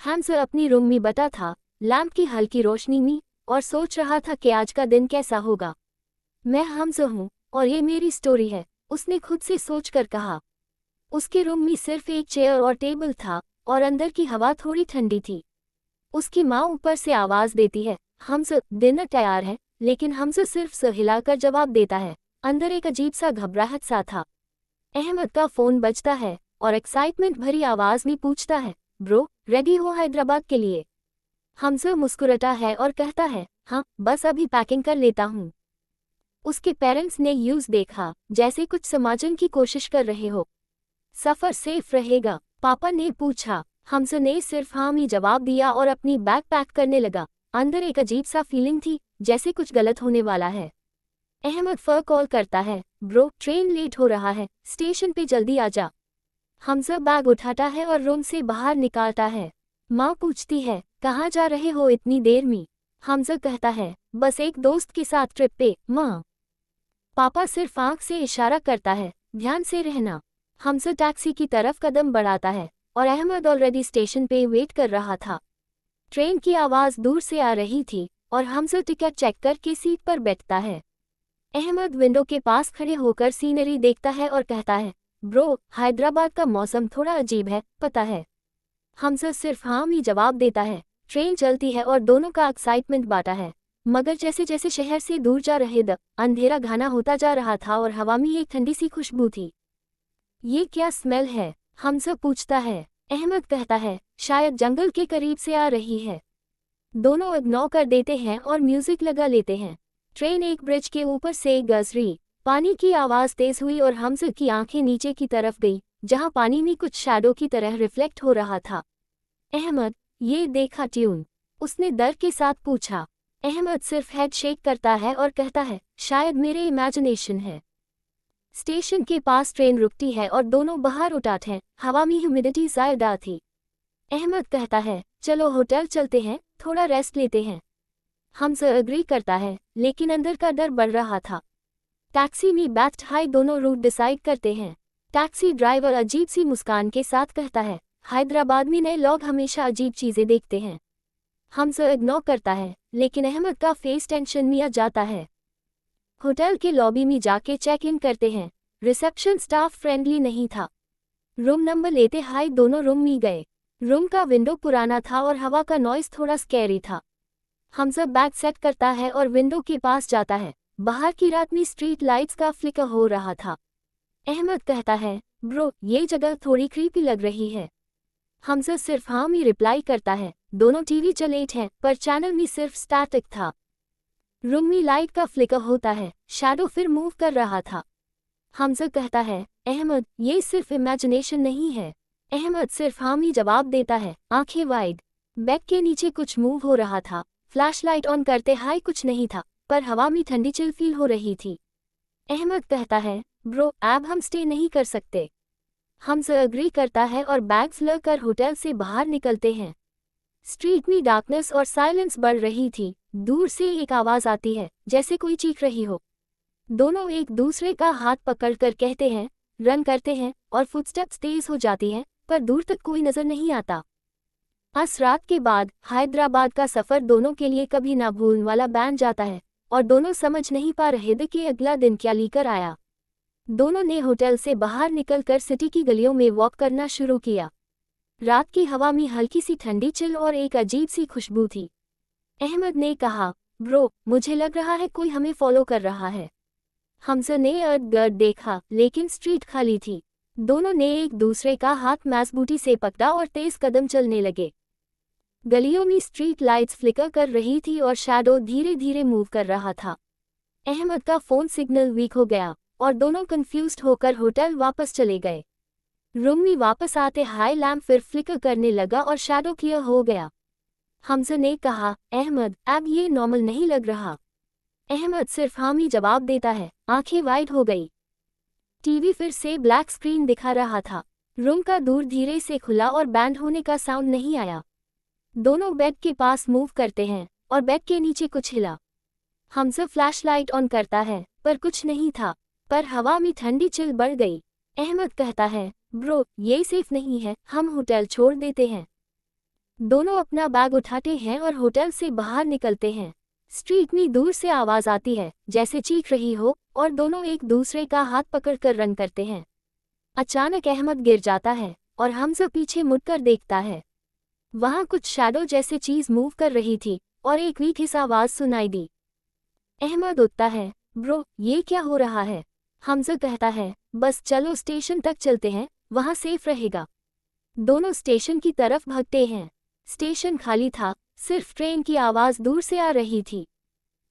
हमजा अपनी रूम में बता था, लैंप की हल्की रोशनी में, और सोच रहा था कि आज का दिन कैसा होगा। मैं हमजा हूँ और ये मेरी स्टोरी है, उसने खुद से सोचकर कहा। उसके रूम में सिर्फ एक चेयर और टेबल था और अंदर की हवा थोड़ी ठंडी थी। उसकी माँ ऊपर से आवाज देती है, हमजा डिनर तैयार है, लेकिन हमजा सिर्फ सर हिलाकर जवाब देता है। अंदर एक अजीब सा घबराहट सा था। अहमद का फोन बजता है और एक्साइटमेंट भरी आवाज में पूछता है, ब्रो रेडी हो हैदराबाद के लिए? हमजा मुस्कुराता है और कहता है, हाँ बस अभी पैकिंग कर लेता हूँ। उसके पेरेंट्स ने यूज देखा, जैसे कुछ समझने की कोशिश कर रहे हो। सफर सेफ रहेगा? पापा ने पूछा। हमजा ने सिर्फ हाँ में जवाब दिया और अपनी बैग पैक करने लगा। अंदर एक अजीब सा फीलिंग थी, जैसे कुछ गलत होने वाला है। अहमद फर कॉल करता है, ब्रो ट्रेन लेट हो रहा है, स्टेशन पे जल्दी आ जा। हमजा बैग उठाता है और रूम से बाहर निकालता है। माँ पूछती है, कहाँ जा रहे हो इतनी देर में? हमजा कहता है, बस एक दोस्त के साथ ट्रिप पे माँ। पापा सिर्फ आंख से इशारा करता है, ध्यान से रहना। हमजा टैक्सी की तरफ कदम बढ़ाता है और अहमद ऑलरेडी स्टेशन पे वेट कर रहा था। ट्रेन की आवाज़ दूर से आ रही थी और हमजा टिकट चेक करके सीट पर बैठता है। अहमद विंडो के पास खड़े होकर सीनरी देखता है और कहता है, ब्रो हैदराबाद का मौसम थोड़ा अजीब है, पता है? हमजा सिर्फ हाँ में जवाब देता है। ट्रेन चलती है और दोनों का एक्साइटमेंट बांटा है, मगर जैसे जैसे शहर से दूर जा रहे अंधेरा घना होता जा रहा था और हवा में एक ठंडी सी खुशबू थी। ये क्या स्मेल है? हमजा पूछता है। अहमद कहता है, शायद जंगल के करीब से आ रही है। दोनों इग्नोर कर देते हैं और म्यूजिक लगा लेते हैं। ट्रेन एक ब्रिज के ऊपर से गुजरी, पानी की आवाज़ तेज हुई और हमजा की आंखें नीचे की तरफ गई, जहां पानी में कुछ शैडो की तरह रिफ्लेक्ट हो रहा था। अहमद, ये देखा ट्यून? उसने डर के साथ पूछा। अहमद सिर्फ हेड शेक करता है और कहता है, शायद मेरे इमेजिनेशन है। स्टेशन के पास ट्रेन रुकती है और दोनों बाहर उठाते हैं। हवा में ह्यूमिडिटी ज्यादा थी। अहमद कहता है, चलो होटल चलते हैं, थोड़ा रेस्ट लेते हैं। हमजा एग्री करता है, लेकिन अंदर का डर बढ़ रहा था। टैक्सी में बैठे हाई दोनों रूट डिसाइड करते हैं। टैक्सी ड्राइवर अजीब सी मुस्कान के साथ कहता है, हैदराबाद में नए लोग हमेशा अजीब चीजें देखते हैं। हमजा इग्नोर करता है, लेकिन अहमद का फेस टेंशन में आ जाता है। होटल के लॉबी में जाके चेक इन करते हैं। रिसेप्शन स्टाफ फ्रेंडली नहीं था। रूम नंबर लेते हाई दोनों रूम में गए। रूम का विंडो पुराना था और हवा का नॉइस थोड़ा स्कैरी था। हमजा बैग सेट करता है और विंडो के पास जाता है। बाहर की रात में स्ट्रीट लाइट्स का फ्लिकर हो रहा था। अहमद कहता है, ब्रो ये जगह थोड़ी क्रीपी लग रही है। हमजा सिर्फ हाँ में रिप्लाई करता है। दोनों टीवी चले हैं, पर चैनल में सिर्फ स्टैटिक था। रूम में लाइट का फ्लिकर होता है, शैडो फिर मूव कर रहा था। हमजा कहता है, अहमद ये सिर्फ इमेजिनेशन नहीं है। अहमद सिर्फ हाँ में जवाब देता है, आंखें वाइड। बैग के नीचे कुछ मूव हो रहा था। फ्लैशलाइट ऑन करते हाई कुछ नहीं था, पर हवा में ठंडी चिल फील हो रही थी। अहमद कहता है, ब्रो अब हम स्टे नहीं कर सकते। हमजा एग्री करता है और बैग्स लेकर होटल से बाहर निकलते हैं। स्ट्रीट में डार्कनेस और साइलेंस बढ़ रही थी। दूर से एक आवाज आती है, जैसे कोई चीख रही हो। दोनों एक दूसरे का हाथ पकड़कर कहते हैं, रन करते हैं और फुटस्टेप्स तेज हो जाती हैं, पर दूर तक कोई नजर नहीं आता। आज रात के बाद हैदराबाद का सफर दोनों के लिए कभी ना भूलने वाला बन जाता है और दोनों समझ नहीं पा रहे थे कि अगला दिन क्या लेकर आया। दोनों ने होटल से बाहर निकलकर सिटी की गलियों में वॉक करना शुरू किया। रात की हवा में हल्की सी ठंडी चिल और एक अजीब सी खुशबू थी। अहमद ने कहा, ब्रो मुझे लग रहा है कोई हमें फॉलो कर रहा है। हमजा ने इर्द गिर्द देखा, लेकिन स्ट्रीट खाली थी। दोनों ने एक दूसरे का हाथ मजबूती से पकड़ा और तेज कदम चलने लगे। गलियों में स्ट्रीट लाइट्स फ्लिकर कर रही थी और शैडो धीरे धीरे मूव कर रहा था। अहमद का फोन सिग्नल वीक हो गया और दोनों कंफ्यूज्ड होकर होटल वापस चले गए। रूम में वापस आते हाई लैम्प फिर फ्लिकर करने लगा और शैडो क्लियर हो गया। हमजा ने कहा, अहमद अब ये नॉर्मल नहीं लग रहा। अहमद सिर्फ हाँ में जवाब देता है, आंखें वाइड हो गई। टीवी फिर से ब्लैक स्क्रीन दिखा रहा था। रूम का दूर धीरे से खुला और बैंड होने का साउंड नहीं आया। दोनों बेड के पास मूव करते हैं और बेड के नीचे कुछ हिला। हमजा फ्लैशलाइट ऑन करता है, पर कुछ नहीं था, पर हवा में ठंडी चिल बढ़ गई। अहमद कहता है, ब्रो ये सेफ नहीं है, हम होटल छोड़ देते हैं। दोनों अपना बैग उठाते हैं और होटल से बाहर निकलते हैं। स्ट्रीट में दूर से आवाज आती है जैसे चीख रही हो, और दोनों एक दूसरे का हाथ पकड़कर रन करते हैं। अचानक अहमद गिर जाता है और हमजा पीछे मुड़कर देखता है। वहां कुछ शैडो जैसे चीज मूव कर रही थी और एक वीक हिस्सा आवाज सुनाई दी। अहमद उठता है, ब्रो ये क्या हो रहा है? हमजा कहता है, बस चलो स्टेशन तक चलते हैं, वहां सेफ रहेगा। दोनों स्टेशन की तरफ भागते हैं। स्टेशन खाली था, सिर्फ ट्रेन की आवाज दूर से आ रही थी।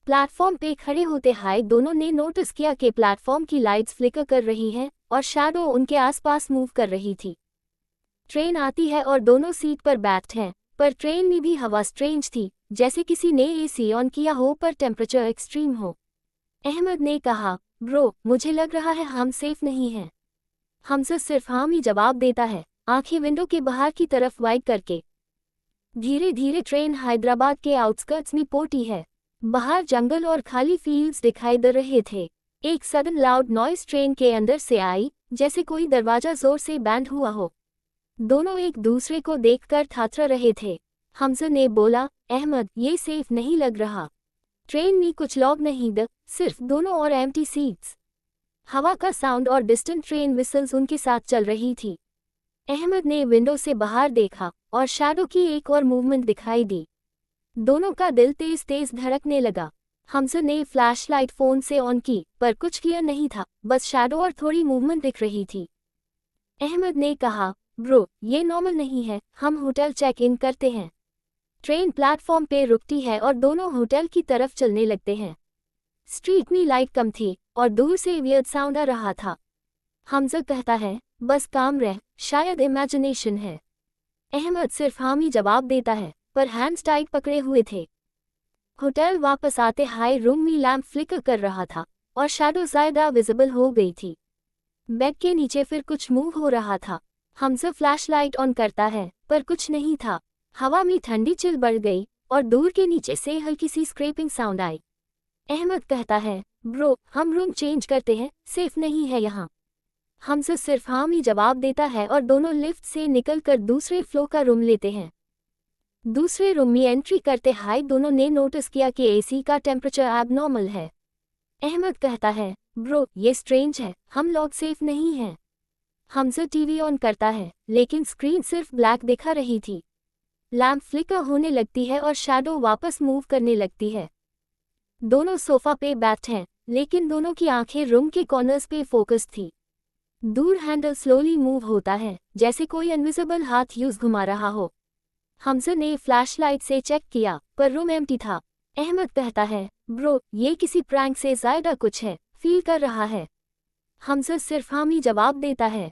प्लेटफॉर्म पे खड़े होते हाय दोनों ने नोटिस किया कि प्लेटफॉर्म की लाइट्स फ्लिकर कर रही हैं और शैडो उनके आसपास मूव कर रही थी। ट्रेन आती है और दोनों सीट पर बैठे हैं, पर ट्रेन में भी हवा स्ट्रेंज थी, जैसे किसी ने एसी ऑन किया हो पर टेम्परेचर एक्सट्रीम हो। अहमद ने कहा, ब्रो मुझे लग रहा है हम सेफ नहीं हैं। हमजा सिर्फ हाँ ही जवाब देता है, आंखें विंडो के बाहर की तरफ वाइड करके। धीरे धीरे ट्रेन हैदराबाद के आउटस्कर्ट्स में पहुंची है। बाहर जंगल और खाली फील्ड्स दिखाई दे रहे थे। एक सडन लाउड नॉइस ट्रेन के अंदर से आई, जैसे कोई दरवाजा जोर से बैंड हुआ हो। दोनों एक दूसरे को देखकर थर्रा रहे थे। हमजा ने बोला, अहमद ये सेफ नहीं लग रहा। ट्रेन में कुछ लोग नहीं द, सिर्फ दोनों और एम्प्टी सीट्स। हवा का साउंड और डिस्टेंट ट्रेन विसल्स उनके साथ चल रही थी। अहमद ने विंडो से बाहर देखा और शैडो की एक और मूवमेंट दिखाई दी। दोनों का दिल तेज तेज धड़कने लगा। हमजा ने फ्लैशलाइट फोन से ऑन की, पर कुछ क्लियर नहीं था, बस शैडो और थोड़ी मूवमेंट दिख रही थी। अहमद ने कहा, ब्रो ये नॉर्मल नहीं है, हम होटल चेक इन करते हैं। ट्रेन प्लेटफॉर्म पे रुकती है और दोनों होटल की तरफ चलने लगते हैं। स्ट्रीट में लाइट कम थी और दूर से वियर्ड साउंड आ रहा था। हमजा कहता है, बस काम रह, शायद इमेजिनेशन है। अहमद सिर्फ हाँ ही जवाब देता है, पर हैंड्स टाइट पकड़े हुए थे। होटल वापस आते हाई रूम में लैंप फ्लिकर कर रहा था और शैडो ज़्यादा विजिबल हो गई थी। बेड के नीचे फिर कुछ मूव हो रहा था। हमजा फ्लैशलाइट ऑन करता है, पर कुछ नहीं था। हवा में ठंडी चिल बढ़ गई और दूर के नीचे से हल्की सी स्क्रैपिंग साउंड आई। अहमद कहता है, ब्रो हम रूम चेंज करते हैं, सेफ नहीं है यहाँ। हमजा सिर्फ हाँ ही जवाब देता है और दोनों लिफ्ट से निकलकर दूसरे फ्लोर का रूम लेते हैं। दूसरे रूम में एंट्री करते हाई दोनों ने नोटिस किया कि एसी का टेम्परेचर एबनॉर्मल है। अहमद कहता है, ब्रो ये स्ट्रेंज है, हम लोग सेफ नहीं हैं। हमजा टीवी ऑन करता है, लेकिन स्क्रीन सिर्फ ब्लैक दिखा रही थी। लैंप फ्लिकर होने लगती है और शैडो वापस मूव करने लगती है। दोनों सोफा पे बैठे हैं, लेकिन दोनों की आंखें रूम के कॉर्नर्स पे फोकस थी। दूर हैंडल स्लोली मूव होता है, जैसे कोई इनविजिबल हाथ यूज घुमा रहा हो। हमजा ने फ्लैशलाइट से चेक किया, पर रूम एम्प्टी था। अहमद कहता है, ब्रो ये किसी प्रैंक से ज़्यादा कुछ है, फील कर रहा है। हमजा सिर्फ हाँ ही जवाब देता है।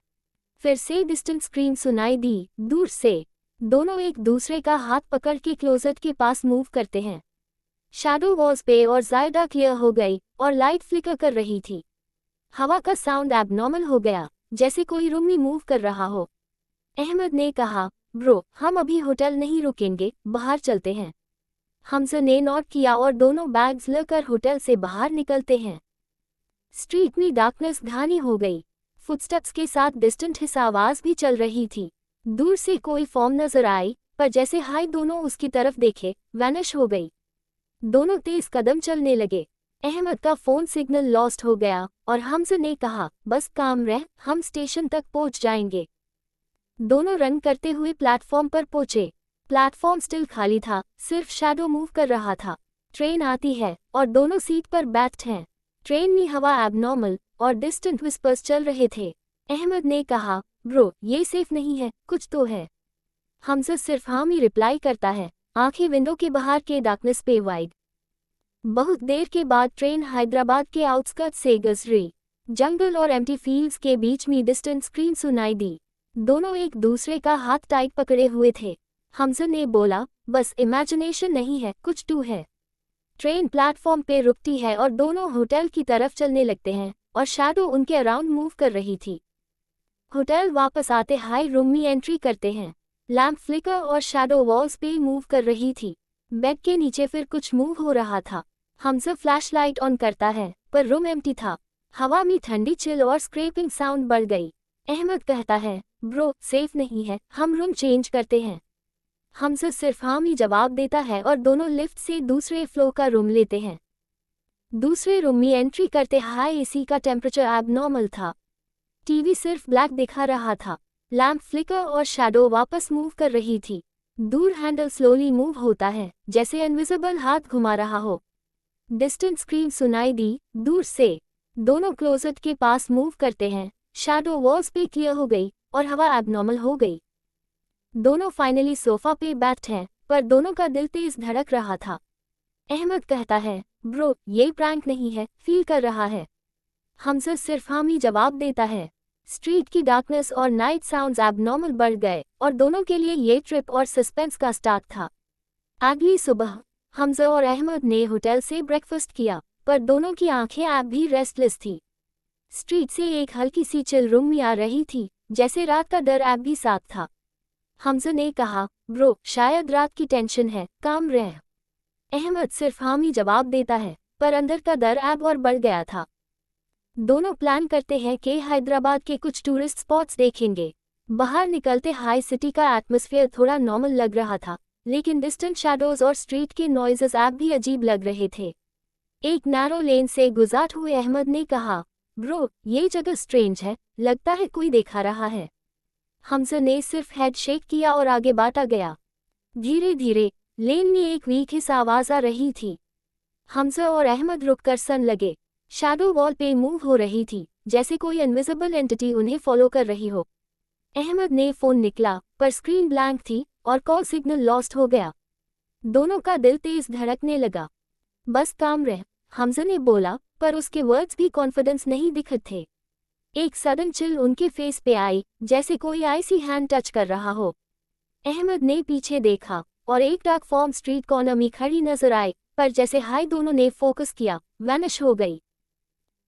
फिर से डिस्टेंट स्क्रीन सुनाई दी, दूर से। दोनों एक दूसरे का हाथ पकड़ के क्लोजेट के पास मूव करते हैं। शैडो वॉल्स पे और ज़्यादा क्लियर हो गई और लाइट फ्लिकर कर रही थी। हवा का साउंड एबनॉर्मल हो गया, जैसे कोई रूम में मूव कर रहा हो। अहमद ने कहा, ब्रो हम अभी होटल नहीं रुकेंगे, बाहर चलते हैं। हमजा ने नोट किया और दोनों बैग्स लेकर होटल से बाहर निकलते हैं। स्ट्रीट में डार्कनेस घनी हो गई। फुटस्टेप्स के साथ डिस्टेंट हिस्सा आवाज भी चल रही थी। दूर से कोई फॉर्म नजर आई, पर जैसे हाई दोनों उसकी तरफ देखे, वैनिश हो गई। दोनों तेज कदम चलने लगे। अहमद का फोन सिग्नल लॉस्ट हो गया और हमजा ने कहा, बस काम रह, हम स्टेशन तक पहुंच जाएंगे। दोनों रन करते हुए प्लेटफॉर्म पर पहुंचे। प्लेटफॉर्म स्टिल खाली था, सिर्फ शैडो मूव कर रहा था। ट्रेन आती है और दोनों सीट पर बैठे हैं। ट्रेन में हवा एबनॉर्मल और डिस्टेंट विस्पर्स चल रहे थे। अहमद ने कहा, ब्रो ये सेफ नहीं है, कुछ तो है। हमजा सिर्फ हाँ में रिप्लाई करता है, आंखें विंडो के बाहर के डार्कनेस पे वाइड। बहुत देर के बाद ट्रेन हैदराबाद के आउटस्कर्ट्स से गुजरी। जंगल और एम्प्टी फील्ड्स के बीच में डिस्टेंट स्क्रीन सुनाई दी। दोनों एक दूसरे का हाथ टाइट पकड़े हुए थे। हमजा ने बोला, बस इमेजिनेशन नहीं है, कुछ तो है। ट्रेन प्लेटफॉर्म पे रुकती है और दोनों होटल की तरफ चलने लगते हैं और शैडो उनके अराउंड मूव कर रही थी। होटल वापस आते हाई रूम में एंट्री करते हैं। लैंप फ्लिकर और शैडो वॉल्स पे मूव कर रही थी। बेड के नीचे फिर कुछ मूव हो रहा था। हमजा फ्लैशलाइट ऑन करता है, पर रूम एम्प्टी था। हवा में ठंडी चिल और स्क्रैपिंग साउंड बढ़ गई। अहमद कहता है, ब्रो सेफ नहीं है, हम रूम चेंज करते हैं। हमसे सिर्फ हाँ ही जवाब देता है और दोनों लिफ्ट से दूसरे फ्लोर का रूम लेते हैं। दूसरे रूम में एंट्री करते हाई एसी का टेम्परेचर एबनॉर्मल था। टीवी सिर्फ ब्लैक दिखा रहा था। लैंप फ्लिकर और शैडो वापस मूव कर रही थी। दूर हैंडल स्लोली मूव होता है, जैसे इनविजिबल हाथ घुमा रहा हो। डिस्टेंट स्क्रीम सुनाई दी, दूर से। दोनों क्लोजेट के पास मूव करते हैं। शैडो वॉल्स पे क्लियर हो गई और हवा एबनॉर्मल हो गई। दोनों फाइनली सोफा पे बैठे हैं, पर दोनों का दिल तेज धड़क रहा था। अहमद कहता है, ब्रो, ये प्रैंक नहीं है, फील कर रहा है। हमजा सिर्फ हाँ ही जवाब देता है। स्ट्रीट की डार्कनेस और नाइट साउंड्स एबनॉर्मल बढ़ गए और दोनों के लिए ये ट्रिप और सस्पेंस का स्टार्ट था। अगली सुबह हमजा और अहमद ने होटल से ब्रेकफास्ट किया, पर दोनों की आंखें अब भी रेस्टलेस थी। स्ट्रीट से एक हल्की सी चिल रूम में आ रही थी, जैसे रात का डर अब भी साथ था। हमजा ने कहा, ब्रो, शायद रात की टेंशन है, काम रह। अहमद सिर्फ हाँ ही जवाब देता है, पर अंदर का डर अब और बढ़ गया था। दोनों प्लान करते हैं कि हैदराबाद के कुछ टूरिस्ट स्पॉट्स देखेंगे। बाहर निकलते हाई सिटी का एटमॉस्फेयर थोड़ा नॉर्मल लग रहा था, लेकिन डिस्टेंट शैडोज और स्ट्रीट के नॉइजेस अब भी अजीब लग रहे थे। एक नैरो लेन से गुजरते हुए अहमद ने कहा, ब्रो, ये जगह स्ट्रेंज है, लगता है कोई देखा रहा है। हमजा ने सिर्फ हेड शेक किया और आगे बढ़ता गया। धीरे धीरे लेन में एक वीक हिस्सा आवाज आ रही थी। हमजा और अहमद रुककर सन लगे। शैडो वॉल पे मूव हो रही थी, जैसे कोई इनविजिबल एंटिटी उन्हें फॉलो कर रही हो। अहमद ने फोन निकला, पर स्क्रीन ब्लैंक थी और कॉल सिग्नल लॉस्ट हो गया। दोनों का दिल तेज धड़कने लगा। बस काम रह, हमजा ने बोला, पर उसके वर्ड्स भी कॉन्फिडेंस नहीं दिखते थे। एक सडन चिल उनके फेस पे आई, जैसे कोई आइसी हैंड टच कर रहा हो। अहमद ने पीछे देखा और एक डार्क फॉर्म स्ट्रीट कॉर्नर में खड़ी नजर आई, पर जैसे हाई दोनों ने फोकस किया, वैनिश हो गई।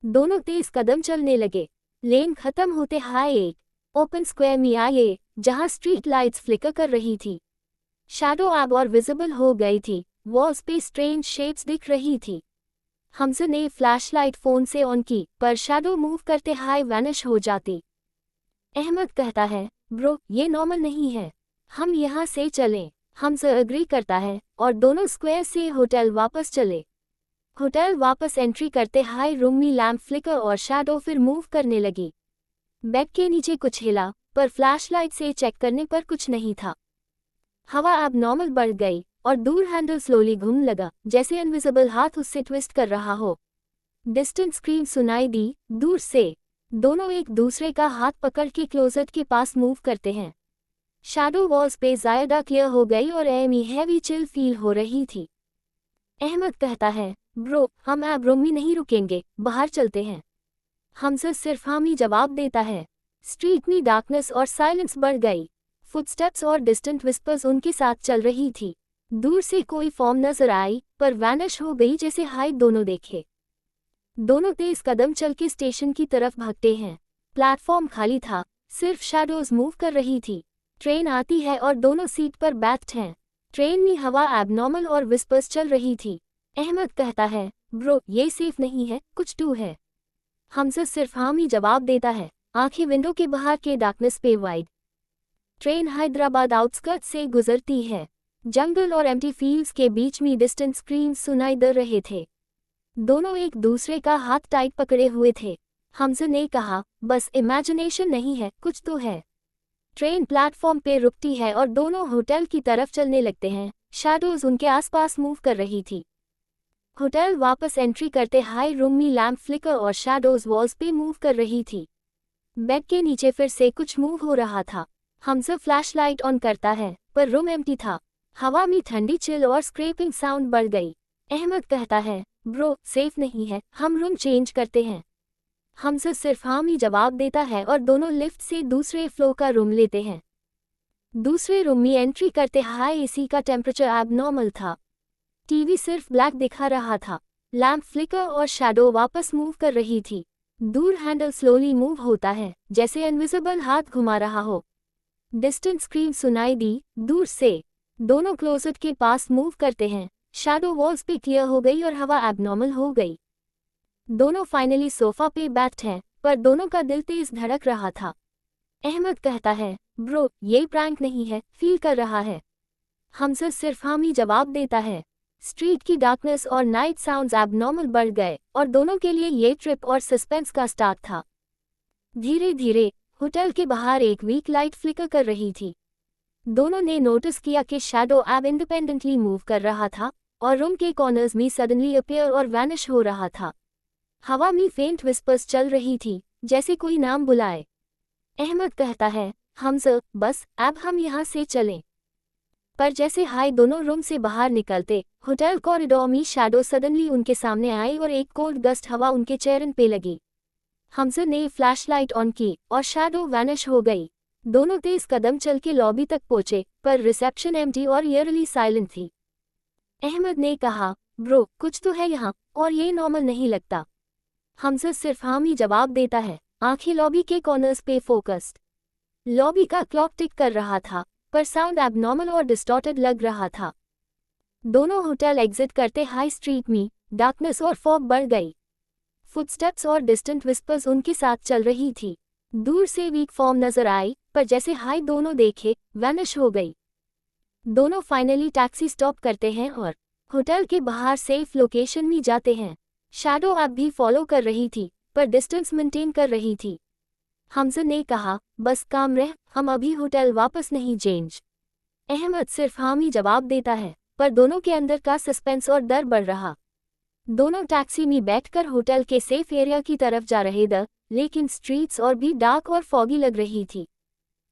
दोनों तेज कदम चलने लगे। लेन खत्म होते हाई एक ओपन स्क्वायर में आए, जहां स्ट्रीट लाइट्स फ्लिकर कर रही थी। शैडो अब और विजिबल हो गई थी, वॉल्स पे स्ट्रेंज शेप्स दिख रही थी। हमजा ने फ्लैशलाइट फोन से ऑन की, पर शैडो मूव करते हाई वैनिश हो जाती। अहमद कहता है, ब्रो, ये नॉर्मल नहीं है, हम यहाँ से चलें। हमजा एग्री करता है और दोनों स्क्वायर से होटल वापस चले। होटल वापस एंट्री करते हाई रूम में लैंप फ्लिकर और शैडो फिर मूव करने लगी। बेड के नीचे कुछ हिला, पर फ्लैशलाइट से चेक करने पर कुछ नहीं था। हवा अब नॉर्मल बढ़ गई और दूर हैंडल स्लोली घूम लगा, जैसे इनविजिबल हाथ उससे ट्विस्ट कर रहा हो। डिस्टेंट स्क्रीम सुनाई दी, दूर से। दोनों एक दूसरे का हाथ पकड़ के क्लोजेट के पास मूव करते हैं। शैडो वॉल्स पे ज्यादा क्लियर हो गई और एमी हैवी चिल फील हो रही थी। अहमद कहता है, ब्रो, हम अब रूम में नहीं रुकेंगे, बाहर चलते हैं। हमजा सिर्फ हाँ ही जवाब देता है। स्ट्रीट में डार्कनेस और साइलेंस बढ़ गई। फुटस्टेप्स और डिस्टेंट विस्पर्स उनके साथ चल रही थी। दूर से कोई फॉर्म नजर आई, पर वैनिश हो गई जैसे हाई दोनों देखे। दोनों तेज कदम चल के स्टेशन की तरफ भागते हैं। प्लेटफॉर्म खाली था, सिर्फ शैडोज मूव कर रही थी। ट्रेन आती है और दोनों सीट पर बैठे हैं। ट्रेन में हवा एबनॉर्मल और विस्पर्स चल रही थी। अहमद कहता है, ब्रो, ये सेफ नहीं है, कुछ टू है। हमजा सिर्फ हाँ ही जवाब देता है, आंखें विंडो के बाहर के डार्कनेस पे वाइड। ट्रेन हैदराबाद आउटस्कर्ट्स से गुजरती है। जंगल और एम्प्टी फील्ड्स के बीच में डिस्टेंट स्क्रीन्स सुनाई दे रहे थे। दोनों एक दूसरे का हाथ टाइट पकड़े हुए थे। हमजा ने कहा, बस इमेजिनेशन नहीं है, कुछ तो है। ट्रेन प्लेटफॉर्म पे रुकती है और दोनों होटल की तरफ चलने लगते हैं। शैडोज उनके आसपास मूव कर रही थी। होटल वापस एंट्री करते हाई रूम में लैंप फ्लिकर और शैडोज वॉल्स पे मूव कर रही थी। बेड के नीचे फिर से कुछ मूव हो रहा था। हमजा फ्लैशलाइट ऑन करता है, पर रूम एम्प्टी था। हवा में ठंडी चिल और स्क्रैपिंग साउंड बढ़ गई। अहमद कहता है, ब्रो, सेफ नहीं है, हम रूम चेंज करते हैं। हमजा सिर्फ हाँ ही जवाब देता है और दोनों लिफ्ट से दूसरे फ्लोर का रूम लेते हैं। दूसरे रूम में एंट्री करते हाई एसी का टेम्परेचर एबनॉर्मल था। टीवी सिर्फ ब्लैक दिखा रहा था। लैंप फ्लिकर और शैडो वापस मूव कर रही थी। दूर हैंडल स्लोली मूव होता है, जैसे इनविजिबल हाथ घुमा रहा हो। डिस्टेंट स्क्रीम सुनाई दी, दूर से। दोनों क्लोजेट के पास मूव करते हैं। शैडो वॉल्स पे क्लियर हो गई और हवा एबनॉर्मल हो गई। दोनों फाइनली सोफा पे बैठे हैं, पर दोनों का दिल तेज धड़क रहा था। अहमद कहता है, ब्रो, ये प्रैंक नहीं है, फील कर रहा है। हमजा सिर्फ हाँ में जवाब देता है। स्ट्रीट की डार्कनेस और नाइट साउंड्स एबनॉर्मल बढ़ गए और दोनों के लिए ये ट्रिप और सस्पेंस का स्टार्ट था। धीरे धीरे होटल के बाहर एक वीक लाइट फ्लिकर कर रही थी। दोनों ने नोटिस किया कि शैडो एब इंडिपेंडेंटली मूव कर रहा था और रूम के कॉर्नर्स में सडनली अपीयर और वैनिश हो रहा था। हवा में फेंट विस्पर्स चल रही थी, जैसे कोई नाम बुलाए। अहमद कहता है, हमजा, बस अब हम यहाँ से चलें। पर जैसे हाय दोनों रूम से बाहर निकलते, होटल कॉरिडोर में शैडो सडनली उनके सामने आई और एक कोल्ड गस्ट हवा उनके चेहरे पे लगी। हमजा ने फ्लैशलाइट ऑन की और शैडो वैनिश हो गई। दोनों तेज कदम चल के लॉबी तक पहुंचे, पर रिसेप्शन एम्प्टी और ईयरली साइलेंट थी। अहमद ने कहा, ब्रो, कुछ तो है यहाँ और ये नॉर्मल नहीं लगता। हमजा सिर्फ हाँ में जवाब देता है, आंखें लॉबी के कॉर्नर्स पे फोकस्ड। लॉबी का क्लॉक टिक कर रहा था, पर साउंड एबनॉर्मल और डिस्टॉर्टेड लग रहा था। दोनों होटल एग्जिट करते हाई स्ट्रीट में डार्कनेस और फॉग बढ़ गई। फुटस्टेप्स और डिस्टेंट विस्पर्स उनके साथ चल रही थी। दूर से वीक फॉर्म नजर आई, पर जैसे हाई दोनों देखे, वैनिश हो गई। दोनों फाइनली टैक्सी स्टॉप करते हैं और होटल के बाहर सेफ लोकेशन में जाते हैं। शैडो अब भी फॉलो कर रही थी, पर डिस्टेंस मेंटेन कर रही थी। हमजा ने कहा, बस काम रह, हम अभी होटल वापस नहीं चेंज। अहमद सिर्फ हाँ में जवाब देता है, पर दोनों के अंदर का सस्पेंस और डर बढ़ रहा। दोनों टैक्सी में बैठकर होटल के सेफ एरिया की तरफ जा रहे थे, लेकिन स्ट्रीट्स और भी डार्क और फॉगी लग रही थी।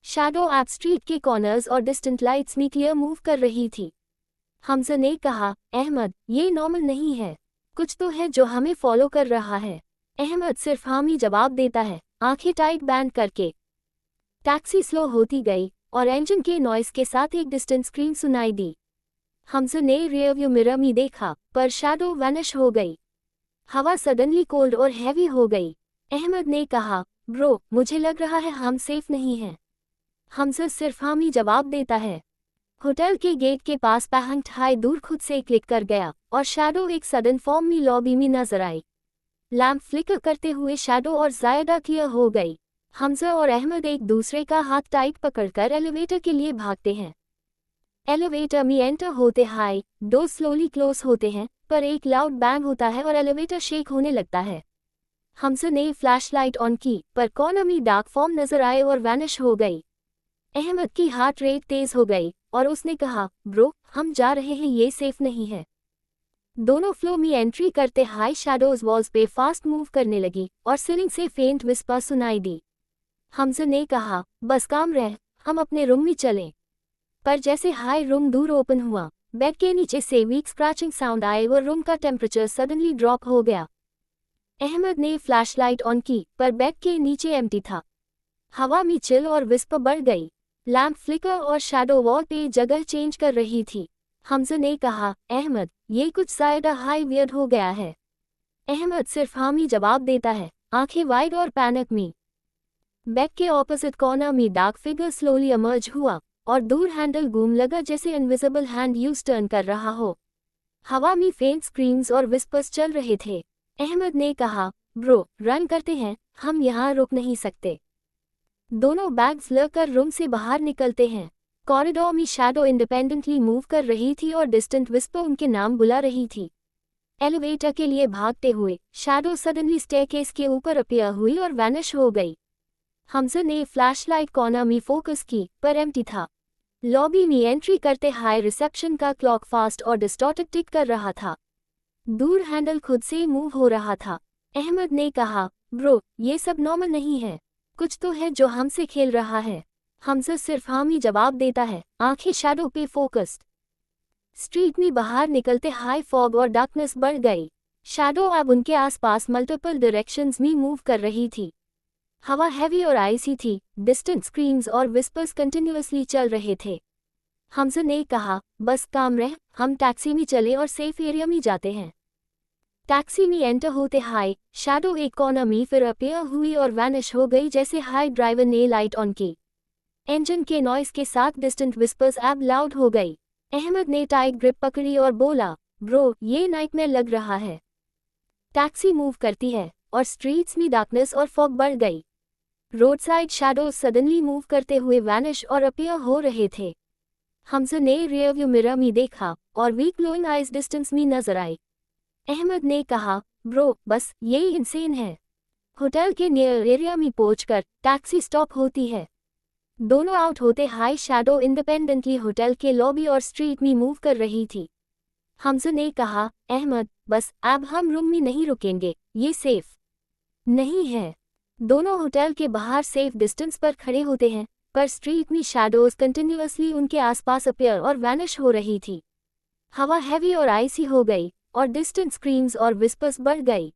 शैडो एप स्ट्रीट के कॉर्नर्स और डिस्टेंट लाइट्स में क्लियर मूव कर रही थी। हमजा ने कहा, अहमद, ये नॉर्मल नहीं है, कुछ तो है जो हमें फॉलो कर रहा है। अहमद सिर्फ हाँ में जवाब देता है, आंखें टाइट बैंड करके। टैक्सी स्लो होती गई और इंजन के नॉइस के साथ एक डिस्टेंट स्क्रीन सुनाई दी। हमजा ने रियरव्यू मिरर में देखा, पर शैडो वैनिश हो गई। हवा सडनली कोल्ड और हैवी हो गई। अहमद ने कहा, ब्रो, मुझे लग रहा है हम सेफ नहीं हैं। हमजा सिर्फ हाँ में जवाब देता है। होटल के गेट के पास पैहंट हाई दूर खुद से क्लिक कर गया और शैडो एक सडन फॉर्म में लॉबी में नजर आई। लैंप फ्लिकर करते हुए शैडो और जायदा क्लियर हो गई। हमजा और अहमद एक दूसरे का हाथ टाइट पकड़कर एलिवेटर के लिए भागते हैं। एलिवेटर में एंटर होते हाई डोर स्लोली क्लोज होते हैं, पर एक लाउड बैंग होता है और एलिवेटर शेक होने लगता है। हमजा ने फ्लैशलाइट ऑन की, पर कॉर्नर में डार्क फॉर्म नजर आए और वैनिश हो गई। अहमद की हार्ट रेट तेज हो गई और उसने कहा, ब्रो, हम जा रहे हैं, ये सेफ नहीं है। दोनों फ्लो में एंट्री करते हाई शैडोज वॉल्स पे फास्ट मूव करने लगी और सीलिंग से फेंट विस्पर सुनाई दी। हमजा ने कहा, बस काम रह, हम अपने रूम में चलें। पर जैसे हाई रूम दूर ओपन हुआ, बेड के नीचे से वीक स्क्रैचिंग साउंड आए और रूम का टेम्परेचर सडनली ड्रॉप हो गया। अहमद ने फ्लैशलाइट ऑन की, पर बेड के नीचे एम्प्टी था। हवा में चिल और विस्पर बढ़ गई। लैंप फ्लिकर और शैडो वॉल पे जगह चेंज कर रही थी। हमजा ने कहा, अहमद, ये कुछ ज्यादा हाई वियर्ड हो गया है। अहमद सिर्फ हाँ में जवाब देता है, आंखें वाइड और पैनिक में। बेड के ऑपोजिट कॉर्नर में डार्क फिगर स्लोली इमर्ज हुआ और दूर हैंडल घूम लगा, जैसे इनविजिबल हैंड यूज टर्न कर रहा हो। हवा में फेंट स्क्रीम्स और विस्पर्स चल रहे थे। अहमद ने कहा, ब्रो, रन करते हैं, हम यहाँ रुक नहीं सकते। दोनों बैग्स लेकर रूम से बाहर निकलते हैं। कॉरिडोर में शैडो इंडिपेंडेंटली मूव कर रही थी और डिस्टेंट विस्पर उनके नाम बुला रही थी। एलिवेटर के लिए भागते हुए शैडो सडनली स्टेयरकेस के ऊपर अपीयर हुई और वैनिश हो गई। हमजा ने फ्लैशलाइट कॉर्नर में फोकस की, पर एम्प्टी था। लॉबी में एंट्री करते हाई रिसेप्शन का क्लॉक फास्ट और डिस्टॉर्टेड टिक कर रहा था। दूर हैंडल खुद से मूव हो रहा था। अहमद ने कहा, ब्रो, ये सब नॉर्मल नहीं है, कुछ तो है जो हमसे खेल रहा है। हमजा सिर्फ हाँ में जवाब देता है, आंखें शैडो पे फोकस्ड। स्ट्रीट में बाहर निकलते हाई फॉग और डार्कनेस बढ़ गई। शैडो अब उनके आसपास मल्टीपल डायरेक्शंस में मूव कर रही थी। हवा हैवी और आइसी थी, डिस्टेंट स्क्रीम्स और विस्पर्स कंटिन्यूअसली चल रहे थे। हमजा ने कहा, बस काम रह, हम टैक्सी में चले और सेफ एरिया में जाते हैं। टैक्सी में एंटर होते हाई शैडो एक कॉर्नर में फिर अपीयर हुई और वैनिश हो गई, जैसे हाई ड्राइवर ने लाइट ऑन की। इंजन के नॉइस के साथ डिस्टेंट विस्पर्स अब लाउड हो गई। अहमद ने टाइट ग्रिप पकड़ी और बोला, ब्रो, ये नाइटमेयर लग रहा है। टैक्सी मूव करती है और स्ट्रीट्स में डार्कनेस और फॉग बढ़ गई। Road side shadows suddenly move करते हुए वैनिश और अपीयर हो रहे थे। हमजा ने रियरव्यू मिरर में देखा और वीक ग्लोइंग आइज डिस्टेंस में नजर आई। अहमद ने कहा, ब्रो बस यही इंसेन है। होटल के नियर एरिया में पहुंचकर टैक्सी स्टॉप होती है। दोनों आउट होते हाई शैडो इंडिपेंडेंटली होटल के लॉबी और स्ट्रीट में मूव कर रही थी। हमजा ने कहा, अहमद बस अब हम रूम में नहीं रुकेंगे, ये सेफ नहीं है। दोनों होटल के बाहर सेफ डिस्टेंस पर खड़े होते हैं, पर स्ट्रीट में शैडोज कंटिन्यूअसली उनके आसपास अपीयर और वैनिश हो रही थी। हवा हैवी और आइसी हो गई और डिस्टेंट स्क्रीम्स और विस्पर्स बढ़ गई।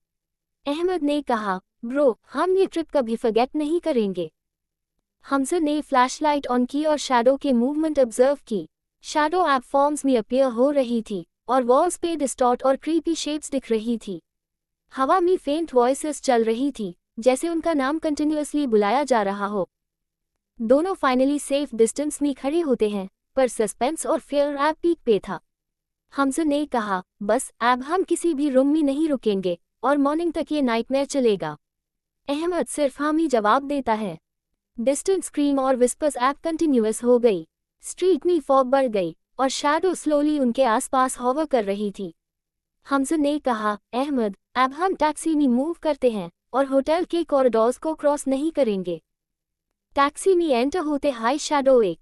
अहमद ने कहा, ब्रो हम ये ट्रिप कभी फॉरगेट नहीं करेंगे। हमजा ने फ्लैशलाइट ऑन की और शैडो के मूवमेंट ऑब्जर्व की। शैडो ऐप फॉर्म्स में अपीयर हो रही थी और वॉल्स पे डिस्टॉर्ट और क्रीपी शेप्स दिख रही थी। हवा में फेंट वॉइसेस चल रही थी, जैसे उनका नाम कंटिन्यूअसली बुलाया जा रहा हो। दोनों फाइनली सेफ डिस्टेंस में खड़े होते हैं, पर सस्पेंस और फियर ऐप पीक पे था। हमजा ने कहा, बस अब हम किसी भी रूम में नहीं रुकेंगे और मॉर्निंग तक ये नाइटमेयर चलेगा। अहमद सिर्फ हम ही जवाब देता है। डिस्टेंट स्क्रीम और विस्पर्स ऐप कंटिन्यूअस हो गई। स्ट्रीट में फॉग बढ़ गई और शैडो स्लोली उनके आसपास हॉवर कर रही थी। हमजा ने कहा, अहमद अब हम टैक्सी में मूव करते हैं और होटल के कॉरिडोर्स को क्रॉस नहीं करेंगे। टैक्सी में एंटर होते हाई शैडो एक